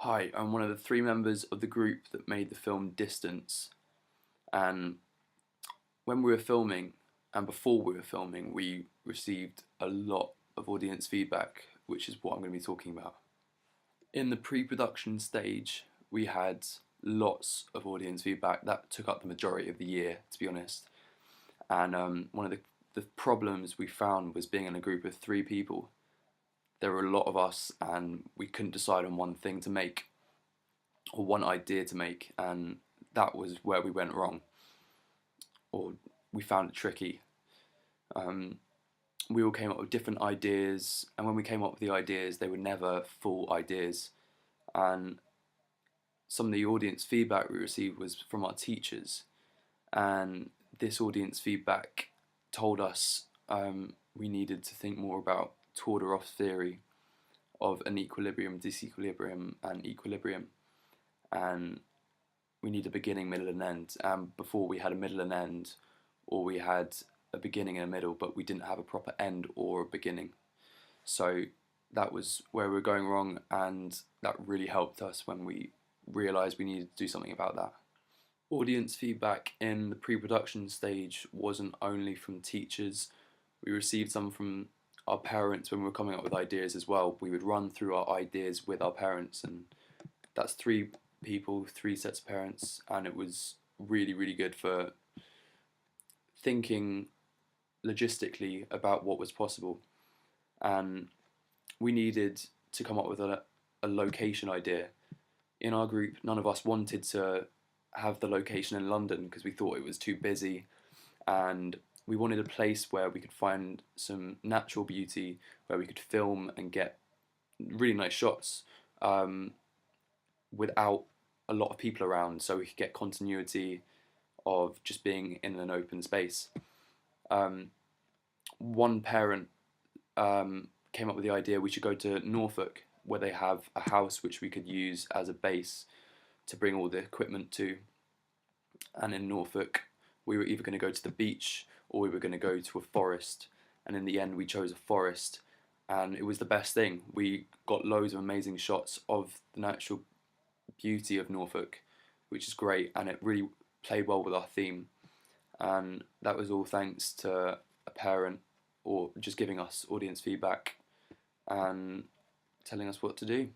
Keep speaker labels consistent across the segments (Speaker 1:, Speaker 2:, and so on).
Speaker 1: Hi, I'm one of the three members of the group that made the film Distance. And when we were filming, and before we were filming, we received a lot of audience feedback, which is what I'm going to be talking about. In the pre-production stage, we had lots of audience feedback. That took up the majority of the year, to be honest. And one of the problems we found was being in a group of three people. There were a lot of us, and we couldn't decide on one thing to make, or one idea to make, and that was where we went wrong, or we found it tricky. We all came up with different ideas, and when we came up with the ideas, they were never full ideas. And some of the audience feedback we received was from our teachers, and this audience feedback told us we needed to think more about tour de Roth theory of an equilibrium, disequilibrium, and equilibrium. And we need a beginning, middle, and end. And before we had a middle and end, or we had a beginning and a middle, but we didn't have a proper end or a beginning. So that was where we were going wrong, and that really helped us when we realised we needed to do something about that. Audience feedback in the pre-production stage wasn't only from teachers. We received some from our parents when we were coming up with ideas as well. We would run through our ideas with our parents, and that's three people, three sets of parents, and it was really, really good for thinking logistically about what was possible. And we needed to come up with a location idea. In our group, none of us wanted to have the location in London because we thought it was too busy, and we wanted a place where we could find some natural beauty, where we could film and get really nice shots without a lot of people around, so we could get continuity of just being in an open space. One parent came up with the idea we should go to Norfolk, where they have a house which we could use as a base to bring all the equipment to. And in Norfolk, we were either going to go to the beach or we were going to go to a forest. And in the end, we chose a forest, and it was the best thing. We got loads of amazing shots of the natural beauty of Norfolk, which is great, and it really played well with our theme. And that was all thanks to a parent, or just giving us audience feedback and telling us what to do.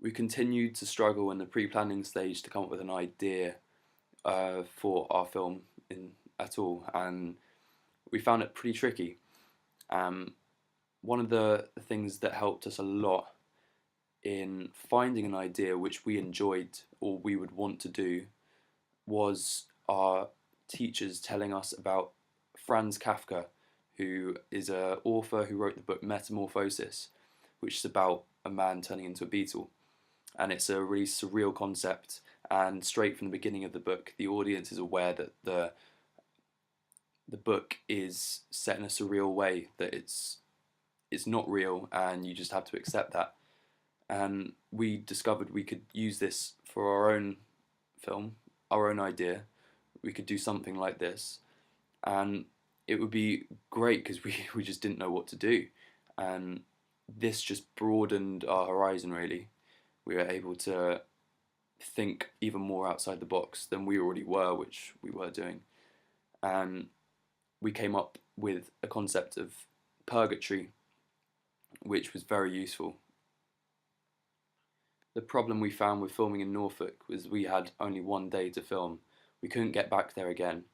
Speaker 1: We continued to struggle in the pre-planning stage to come up with an idea for our film at all, and we found it pretty tricky. One of the things that helped us a lot in finding an idea which we enjoyed or we would want to do was our teachers telling us about Franz Kafka, who is an author who wrote the book Metamorphosis, which is about a man turning into a beetle. And it's a really surreal concept, and straight from the beginning of the book, the audience is aware that the book is set in a surreal way, that it's not real, and you just have to accept that. And we discovered we could use this for our own film, our own idea. We could do something like this, and it would be great because we just didn't know what to do. And this just broadened our horizon, really. We were able to think even more outside the box than we already were, which we were doing. And we came up with a concept of purgatory, which was very useful. The problem we found with filming in Norfolk was we had only one day to film. We couldn't get back there again,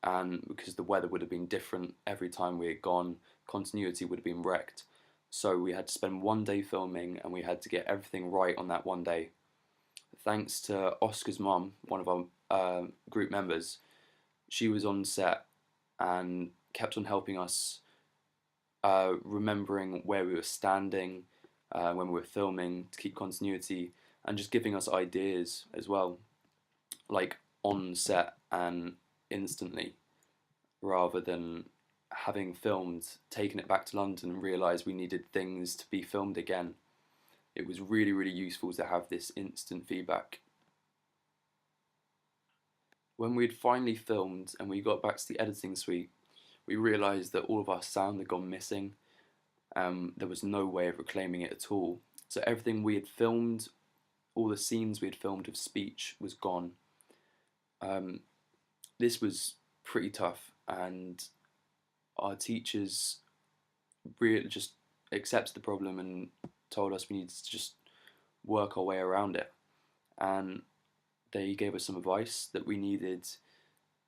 Speaker 1: and because the weather would have been different every time we had gone, continuity would have been wrecked. So we had to spend one day filming, and we had to get everything right on that one day. Thanks to Oscar's mum, one of our group members, she was on set and kept on helping us, remembering where we were standing when we were filming to keep continuity, and just giving us ideas as well, like on set and instantly, rather than having filmed, taken it back to London and realised we needed things to be filmed again. It was really, really useful to have this instant feedback. When we'd finally filmed and we got back to the editing suite, we realised that all of our sound had gone missing. There was no way of reclaiming it at all. So everything we had filmed all the scenes we had filmed of speech was gone. Um, this was pretty tough, and our teachers really just accepted the problem and told us we needed to just work our way around it. And they gave us some advice that we needed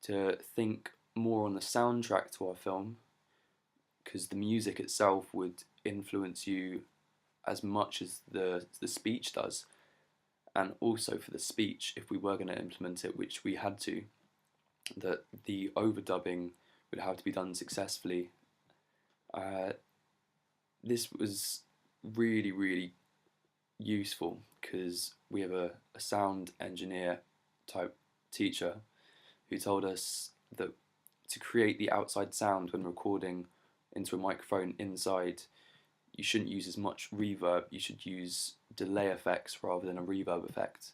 Speaker 1: to think more on the soundtrack to our film, because the music itself would influence you as much as the speech does. And also for the speech, if we were going to implement it, which we had to, that the overdubbing would have to be done successfully. Uh, this was really, really useful because we have a sound engineer type teacher who told us that to create the outside sound when recording into a microphone inside, you shouldn't use as much reverb, you should use delay effects rather than a reverb effect,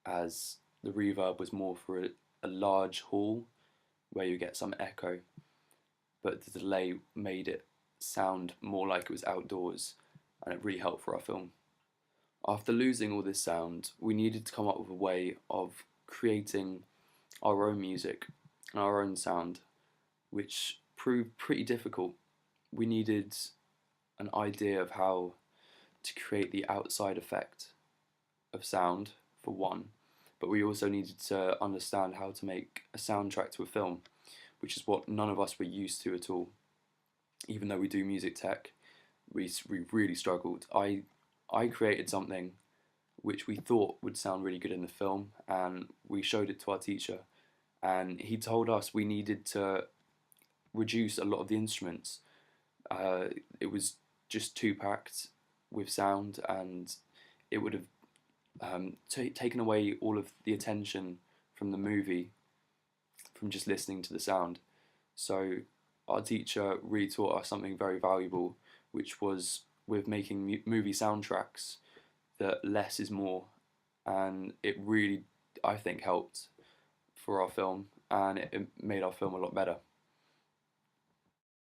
Speaker 1: as the reverb was more for a large hall where you get some echo, but the delay made it sound more like it was outdoors, and it really helped for our film. After losing all this sound, we needed to come up with a way of creating our own music and our own sound, which proved pretty difficult. We needed an idea of how to create the outside effect of sound, for one, but we also needed to understand how to make a soundtrack to a film, which is what none of us were used to at all. Even though we do music tech, we really struggled. I created something which we thought would sound really good in the film, and we showed it to our teacher, and he told us we needed to reduce a lot of the instruments. It was just too packed with sound, and it would have taken away all of the attention from the movie from just listening to the sound. So our teacher really taught us something very valuable, which was with making movie soundtracks that less is more, and it really, I think, helped for our film, and it made our film a lot better.